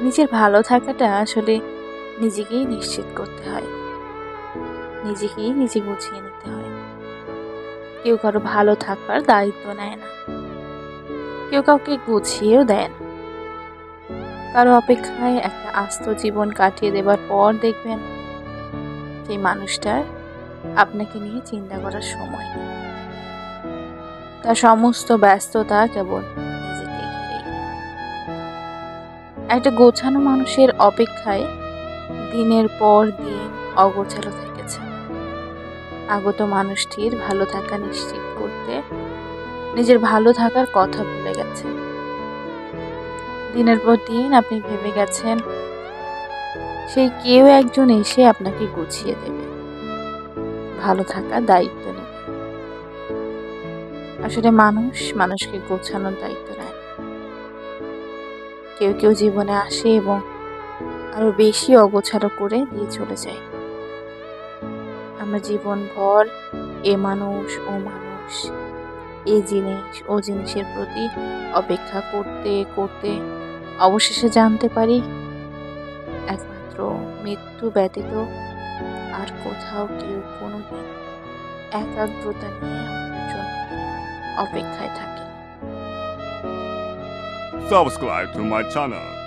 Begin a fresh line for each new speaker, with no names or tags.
নিজের ভালো থাকাটা আসলে নিজেকেই নিশ্চিত করতে হয়, নিজেকেই নিজে গুছিয়ে নিতে হয়। কেউ কারো ভালো থাকার দায়িত্ব নেয় না, কেউ কাউকে গুছিয়েও দেয় না। কারো অপেক্ষায় একটা আস্ত জীবন কাটিয়ে দেবার পর দেখবেন সেই মানুষটার আপনাকে নিয়ে চিন্তা করার সময় নেই। তার সমস্ত ব্যস্ততা কেবল নিজেকে ঘিরেই। একটা গোছানো মানুষের অপেক্ষায় দিনের পর দিন অগোছালো থেকেছে। আগত মানুষটির ভালো থাকা নিশ্চিত করতে নিজের ভালো থাকার কথা ভুলে গেছে। দিনের পর দিন আপনি ভেবে গেছেন সেই কেউ একজন এসে আপনাকে গুছিয়ে দেবে, ভালো থাকার দায়িত্ব নেবে। আসলে মানুষ মানুষকে গোছানোর দায়িত্ব নেয়। কেউ কেউ জীবনে আসে এবং আরো বেশি অগোছালো করে দিয়ে চলে যায়। আমরা জীবনভর এ মানুষ ও মানুষ, এ জিনিস ও জিনিসের প্রতি অপেক্ষা করতে করতে অবশেষে জানতে পারি একমাত্র মৃত্যু ব্যতীত আর কোথাও কেউ কোনোদিন একাগ্রতা নিয়ে আমাদের জন্য অপেক্ষায় থাকে।
Subscribe to my channel.